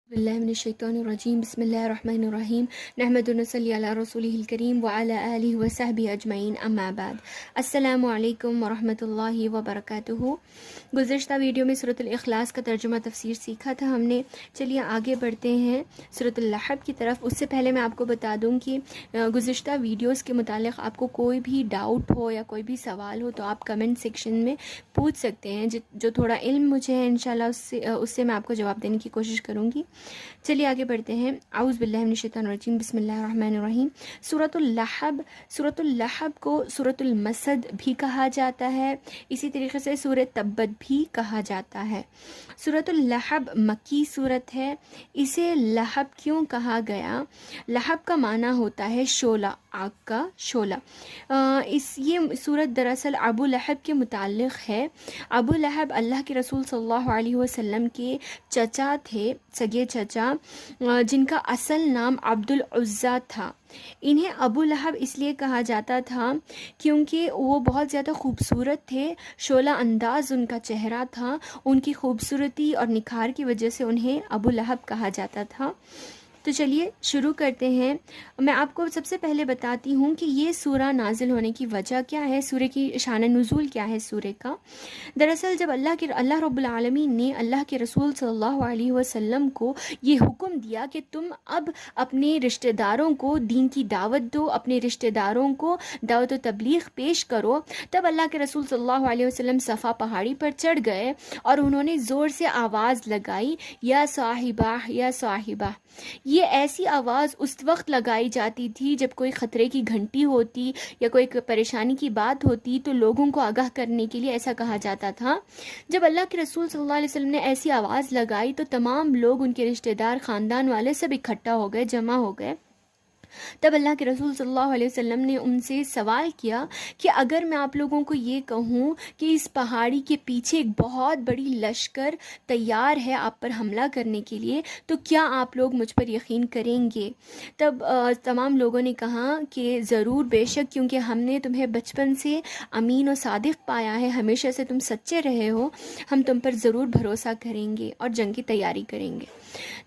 باللہ من الشیطان الرجیم بسم اللہ الرحمن الرحیم نحمد و نصلی علی رسولہ الکریم وعلی آلہ وصحبہ اجمعین اما بعد السلام علیکم ورحمۃ اللہ وبرکاتہ۔ گزشتہ ویڈیو میں سورۃ الاخلاص کا ترجمہ تفسیر سیکھا تھا ہم نے۔ چلیے آگے بڑھتے ہیں سورۃ اللحب کی طرف۔ اس سے پہلے میں آپ کو بتا دوں کہ گزشتہ ویڈیوز کے متعلق آپ کو کوئی بھی ڈاؤٹ ہو یا کوئی بھی سوال ہو تو آپ کمنٹ سیکشن میں پوچھ سکتے ہیں۔ جو تھوڑا علم مجھے ہے انشاءاللہ اس سے میں آپ کو جواب دینے کی کوشش کروں گی۔ چلیے آگے بڑھتے ہیں۔ اعوذ باللہ من الشیطان الرجیم بسم اللہ الرحمن الرحیم۔ سورۃ اللحب کو سورۃ المسد بھی کہا جاتا ہے، اسی طریقے سے سورۃ تبت بھی کہا جاتا ہے۔ سورۃ اللحب مکی سورت ہے۔ اسے لہب کیوں کہا گیا؟ لہب کا معنی ہوتا ہے شعلہ، آگ کا شعلہ۔ یہ سورت دراصل ابو لہب کے متعلق ہے۔ ابو لہب اللہ کے رسول صلی اللہ علیہ وسلم کے چچا تھے، سگے چچا، جن کا اصل نام عبد العزیٰ تھا۔ انہیں ابو لہب اس لیے کہا جاتا تھا کیونکہ وہ بہت زیادہ خوبصورت تھے، شعلہ انداز ان کا چہرہ تھا۔ ان کی خوبصورتی اور نکھار کی وجہ سے انہیں ابو لہب کہا جاتا تھا۔ تو چلیے شروع کرتے ہیں۔ میں آپ کو سب سے پہلے بتاتی ہوں کہ یہ سورہ نازل ہونے کی وجہ کیا ہے، سورہ کی شان نزول کیا ہے سورہ کا۔ دراصل جب اللہ رب العالمین نے اللہ کے رسول صلی اللہ علیہ وسلم کو یہ حکم دیا کہ تم اب اپنے رشتہ داروں کو دین کی دعوت دو، اپنے رشتہ داروں کو دعوت و تبلیغ پیش کرو، تب اللہ کے رسول صلی اللہ علیہ وسلم صفا پہاڑی پر چڑھ گئے اور انہوں نے زور سے آواز لگائی، یا صاحبہ یا صاحبہ۔ یہ ایسی آواز اس وقت لگائی جاتی تھی جب کوئی خطرے کی گھنٹی ہوتی یا کوئی پریشانی کی بات ہوتی تو لوگوں کو آگاہ کرنے کے لیے ایسا کہا جاتا تھا۔ جب اللہ کے رسول صلی اللہ علیہ وسلم نے ایسی آواز لگائی تو تمام لوگ، ان کے رشتہ دار، خاندان والے سب اکٹھا ہو گئے، جمع ہو گئے۔ تب اللہ کے رسول صلی اللہ علیہ وسلم نے ان سے سوال کیا کہ اگر میں آپ لوگوں کو یہ کہوں کہ اس پہاڑی کے پیچھے ایک بہت بڑی لشکر تیار ہے آپ پر حملہ کرنے کے لیے، تو کیا آپ لوگ مجھ پر یقین کریں گے؟ تب تمام لوگوں نے کہا کہ ضرور، بے شک، کیونکہ ہم نے تمہیں بچپن سے امین و صادق پایا ہے، ہمیشہ سے تم سچے رہے ہو، ہم تم پر ضرور بھروسہ کریں گے اور جنگ کی تیاری کریں گے۔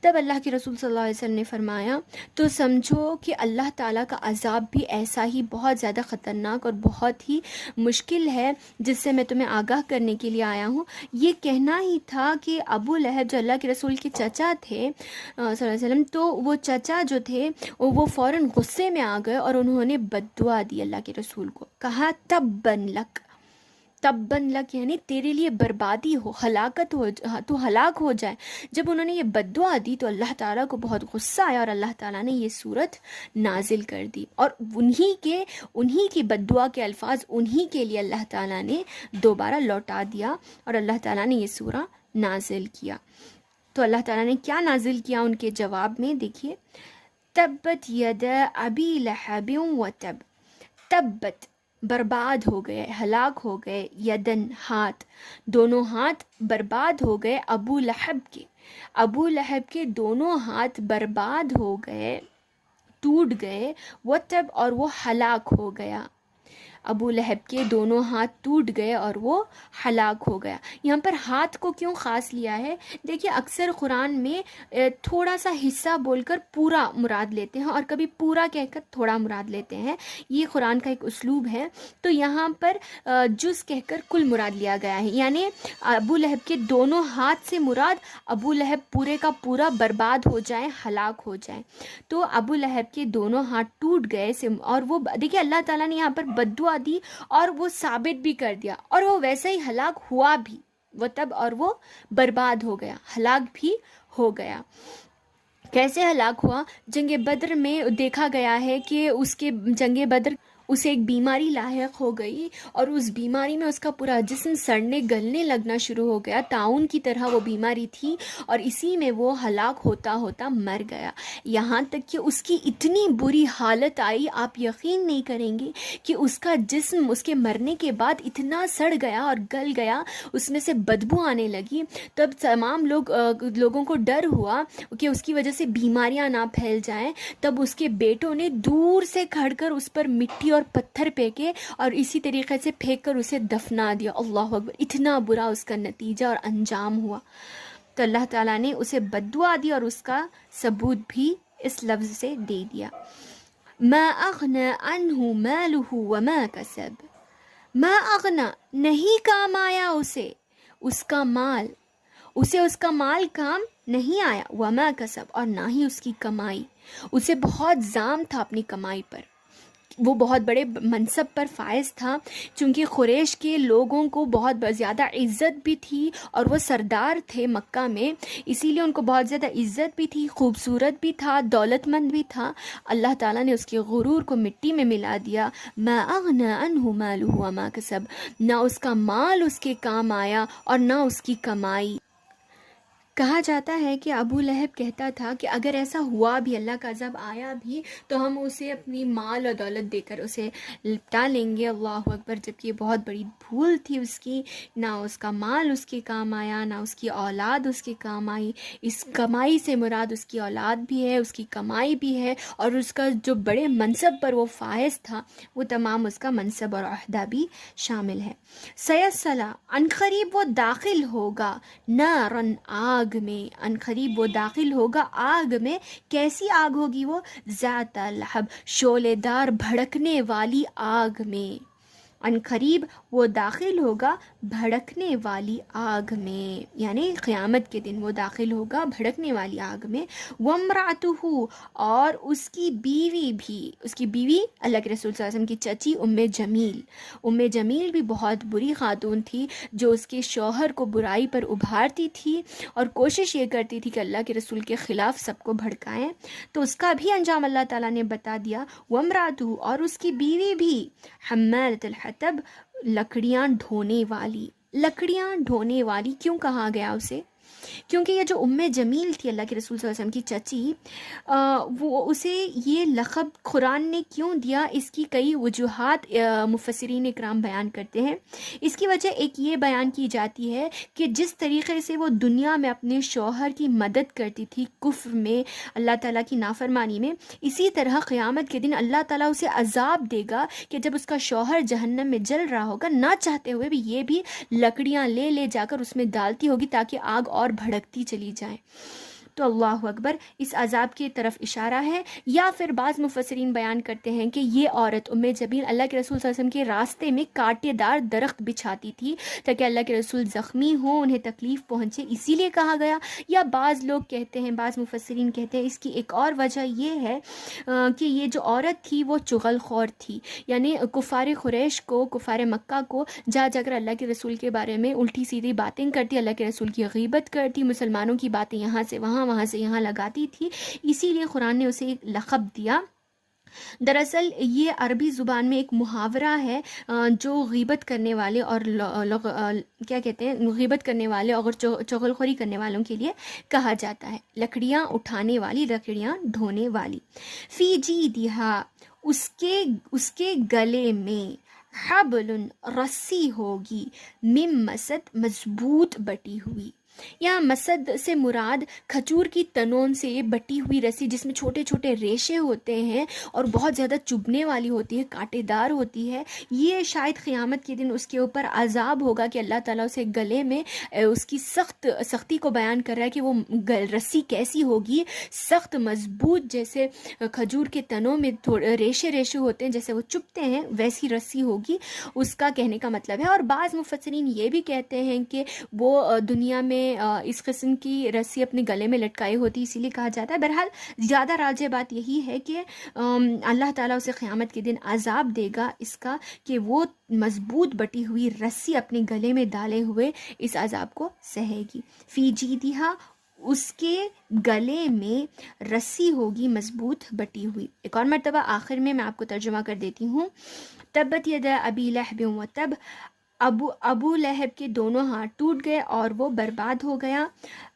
تب اللہ کے رسول صلی اللہ علیہ وسلم نے فرمایا تو سمجھو کہ اللہ تعالیٰ کا عذاب بھی ایسا ہی بہت زیادہ خطرناک اور بہت ہی مشکل ہے جس سے میں تمہیں آگاہ کرنے کے لیے آیا ہوں۔ یہ کہنا ہی تھا کہ ابو لہب جو اللہ کے رسول کے چچا تھے صلی اللہ علیہ وسلم، تو وہ چچا جو تھے وہ فوراً غصے میں آ گئے اور انہوں نے بد دعا دی اللہ کے رسول کو، کہا تبن لک، تبن لک یعنی تیرے لیے بربادی ہو، ہلاکت ہو، تو ہلاک ہو جائے۔ جب انہوں نے یہ بد دعا دی تو اللہ تعالیٰ کو بہت غصہ آیا اور اللہ تعالیٰ نے یہ صورت نازل کر دی، اور انہی کی بد دعا کے الفاظ انہی کے لیے اللہ تعالیٰ نے دوبارہ لوٹا دیا اور اللہ تعالیٰ نے یہ سورہ نازل کیا۔ تو اللہ تعالیٰ نے کیا نازل کیا ان کے جواب میں، دیکھیے، تبت یدا ابی لہب و تب، تبت برباد ہو گئے، ہلاک ہو گئے، یدن ہاتھ، دونوں ہاتھ برباد ہو گئے، ابو لہب کے دونوں ہاتھ برباد ہو گئے، ٹوٹ گئے، وہ تب اور وہ ہلاک ہو گیا۔ ابو لہب کے دونوں ہاتھ ٹوٹ گئے اور وہ ہلاک ہو گیا۔ یہاں پر ہاتھ کو کیوں خاص لیا ہے؟ دیکھیے اکثر قرآن میں تھوڑا سا حصہ بول کر پورا مراد لیتے ہیں اور کبھی پورا کہہ کر تھوڑا مراد لیتے ہیں، یہ قرآن کا ایک اسلوب ہے۔ تو یہاں پر جز کہہ کر کل مراد لیا گیا ہے، یعنی ابو لہب کے دونوں ہاتھ سے مراد ابو لہب پورے کا پورا برباد ہو جائے، ہلاک ہو جائے۔ تو ابو لہب کے دونوں ہاتھ ٹوٹ گئے اور وہ دیکھیے اللہ تعالیٰ نے یہاں پر بددعا دی اور وہ ثابت بھی کر دیا، اور وہ ویسے ہی ہلاک ہوا بھی، وہ تب اور وہ برباد ہو گیا، ہلاک بھی ہو گیا۔ کیسے ہلاک ہوا؟ جنگ بدر میں دیکھا گیا ہے کہ اس کے جنگ بدر اسے ایک بیماری لاحق ہو گئی اور اس بیماری میں اس کا پورا جسم سڑنے گلنے لگنا شروع ہو گیا، طاعون کی طرح وہ بیماری تھی، اور اسی میں وہ ہلاک ہوتا ہوتا مر گیا۔ یہاں تک کہ اس کی اتنی بری حالت آئی، آپ یقین نہیں کریں گے کہ اس کا جسم اس کے مرنے کے بعد اتنا سڑ گیا اور گل گیا، اس میں سے بدبو آنے لگی۔ تب تمام لوگوں کو ڈر ہوا کہ اس کی وجہ سے بیماریاں نہ پھیل جائیں۔ تب اس کے بیٹوں نے دور سے کھڑ کر اس پر مٹی اور پتھر پھینکے اور اسی طریقے سے پھینک کر اسے دفنا دیا۔ اللہ اکبر، اتنا برا اس کا نتیجہ اور انجام ہوا۔ تو اللہ تعالیٰ نے اسے بد دعا دی اور اس کا ثبوت بھی اس لفظ سے دے دیا، ما اغنى عنہ مالہ وما کسب، ما اغنى نہیں کام آیا اسے اس کا مال، اسے اس کا مال کام نہیں آیا، وما کسب اور نہ ہی اس کی کمائی، اسے بہت زام تھا اپنی کمائی پر، وہ بہت بڑے منصب پر فائز تھا، چونکہ قریش کے لوگوں کو بہت زیادہ عزت بھی تھی اور وہ سردار تھے مکہ میں، اسی لیے ان کو بہت زیادہ عزت بھی تھی، خوبصورت بھی تھا، دولت مند بھی تھا۔ اللہ تعالیٰ نے اس کے غرور کو مٹی میں ملا دیا، ما اغنى عنہ مالہ وما کسب، نہ اس کا مال اس کے کام آیا اور نہ اس کی کمائی۔ کہا جاتا ہے کہ ابو لہب کہتا تھا کہ اگر ایسا ہوا بھی، اللہ کا عذاب آیا بھی، تو ہم اسے اپنی مال اور دولت دے کر اسے لپٹا لیں گے، اللہ اکبر، جبکہ یہ بہت بڑی بھول تھی اس کی، نہ اس کا مال اس کے کام آیا، نہ اس کی اولاد اس کے کام آئی۔ اس کمائی سے مراد اس کی اولاد بھی ہے، اس کی کمائی بھی ہے، اور اس کا جو بڑے منصب پر وہ فائز تھا وہ تمام اس کا منصب اور عہدہ بھی شامل ہے۔ سیصلی عنقریب وہ داخل ہوگا، نارن آگ میں، عنقریب وہ داخل ہوگا آگ میں، کیسی آگ ہوگی وہ؟ ذات لہب شعلے دار بھڑکنے والی آگ میں، عنقریب وہ داخل ہوگا بھڑکنے والی آگ میں، یعنی قیامت کے دن وہ داخل ہوگا بھڑکنے والی آگ میں۔ وامرأتہ اور اس کی بیوی بھی، اس کی بیوی اللہ کے رسول صلی اللہ علیہ وسلم کی چچی ام جمیل بھی بہت بری خاتون تھی، جو اس کے شوہر کو برائی پر ابھارتی تھی اور کوشش یہ کرتی تھی کہ اللہ کے رسول کے خلاف سب کو بھڑکائیں، تو اس کا بھی انجام اللہ تعالیٰ نے بتا دیا۔ وامرأتہ اور اس کی بیوی بھی، حمالۃ الحطب لکڑیاں ڈھونے والی کیوں کہا گیا اسے؟ کیونکہ یہ جو ام جمیل تھی اللہ کے رسول صلی اللہ علیہ وسلم کی چچی، وہ اسے یہ لقب قرآن نے کیوں دیا، اس کی کئی وجوہات مفسرین اکرام بیان کرتے ہیں۔ اس کی وجہ ایک یہ بیان کی جاتی ہے کہ جس طریقے سے وہ دنیا میں اپنے شوہر کی مدد کرتی تھی کفر میں، اللہ تعالیٰ کی نافرمانی میں، اسی طرح قیامت کے دن اللہ تعالیٰ اسے عذاب دے گا کہ جب اس کا شوہر جہنم میں جل رہا ہوگا، نہ چاہتے ہوئے بھی یہ بھی لکڑیاں لے جا کر اس میں ڈالتی ہوگی تاکہ آگ اور بھڑکتی چلی جائے۔ تو اللہ اکبر، اس عذاب کی طرف اشارہ ہے۔ یا پھر بعض مفسرین بیان کرتے ہیں کہ یہ عورت ام جمیل اللہ کے رسول صلی اللہ علیہ وسلم کے راستے میں کانٹے دار درخت بچھاتی تھی تاکہ اللہ کے رسول زخمی ہوں، انہیں تکلیف پہنچے، اسی لیے کہا گیا۔ یا بعض لوگ کہتے ہیں، بعض مفسرین کہتے ہیں اس کی ایک اور وجہ یہ ہے کہ یہ جو عورت تھی وہ چغل خور تھی، یعنی کفار قریش کو، کفار مکہ کو جا کر اللہ کے رسول کے بارے میں الٹی سیدھی باتیں کرتی، اللہ کے رسول کی غیبت کرتی، مسلمانوں کی باتیں یہاں سے وہاں سے یہاں لگاتی تھی، اسی لیے قرآن نے اسے ایک لقب دیا۔ دراصل یہ عربی زبان میں ایک محاورہ ہے جو غیبت کرنے والے اور غیبت کرنے والے اور چغل خوری کرنے والوں کے لیے کہا جاتا ہے۔ لکڑیاں اٹھانے والی، لکڑیاں ڈھونے والی۔ فی جیدہا اس کے گلے میں، حبل رسی ہوگی، من مسد مضبوط بٹی ہوئی۔ یہاں مسد سے مراد کھجور کی تنوں سے بٹی ہوئی رسی، جس میں چھوٹے چھوٹے ریشے ہوتے ہیں اور بہت زیادہ چبھنے والی ہوتی ہے، کانٹے دار ہوتی ہے۔ یہ شاید قیامت کے دن اس کے اوپر عذاب ہوگا کہ اللہ تعالیٰ اسے گلے میں اس کی سختی کو بیان کر رہا ہے کہ وہ رسی کیسی ہوگی، سخت مضبوط، جیسے کھجور کے تنوں میں ریشے ہوتے ہیں، جیسے وہ چبھتے ہیں ویسی رسی ہوگی، اس کا کہنے کا مطلب ہے۔ اور بعض مفسرین یہ بھی کہتے ہیں کہ وہ دنیا میں اس قسم کی رسی اپنے گلے میں لٹکائی ہوتی، اسی لیے کہا جاتا ہے۔ بہرحال زیادہ راجح بات یہی ہے کہ اللہ تعالیٰ اسے قیامت کے دن عذاب دے گا اس کا کہ وہ مضبوط بٹی ہوئی رسی اپنے گلے میں ڈالے ہوئے اس عذاب کو سہے گی۔ فی جیدہا اس کے گلے میں رسی ہوگی مضبوط بٹی ہوئی۔ ایک اور مرتبہ آخر میں آپ کو ترجمہ کر دیتی ہوں۔ تبت یدا ابی لہب و تب، ابو لہب کے دونوں ہاتھ ٹوٹ گئے اور وہ برباد ہو گیا۔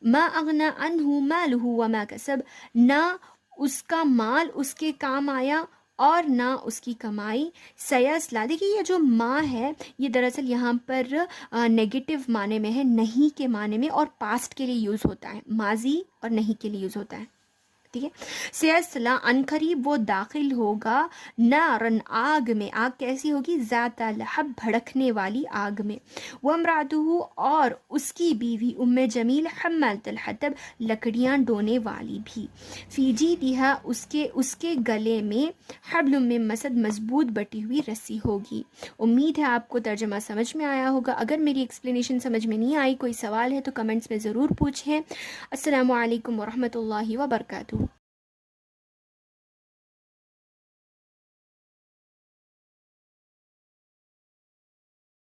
ما اغنى عنہ مالہ وما کسب، نہ اس کا مال اس کے کام آیا اور نہ اس کی کمائی۔ سیصلی، دیکھیے یہ جو ماں ہے یہ دراصل یہاں پر نیگیٹو معنی میں ہے، نہیں کے معنی میں، اور پاسٹ کے لیے یوز ہوتا ہے، ماضی اور نہیں کے لیے یوز ہوتا ہے۔ ٹھیک ہے. سیصلا ان قریب وہ داخل ہوگا نارن آگ میں. آگ کیسی ہوگی؟ ذات لہب بھڑکنے والی آگ میں. وامرأتہ اور اس کی بیوی ام جمیل حمالۃ الحطب لکڑیاں ڈونے والی بھی. فی جیدہا اس کے گلے میں حبل من مسد مضبوط بٹی ہوئی رسی ہوگی. امید ہے آپ کو ترجمہ سمجھ میں آیا ہوگا. اگر میری ایکسپلینیشن سمجھ میں نہیں آئی، کوئی سوال ہے تو کمنٹس میں ضرور پوچھیں. السلام علیکم ورحمۃ اللہ وبرکاتہ.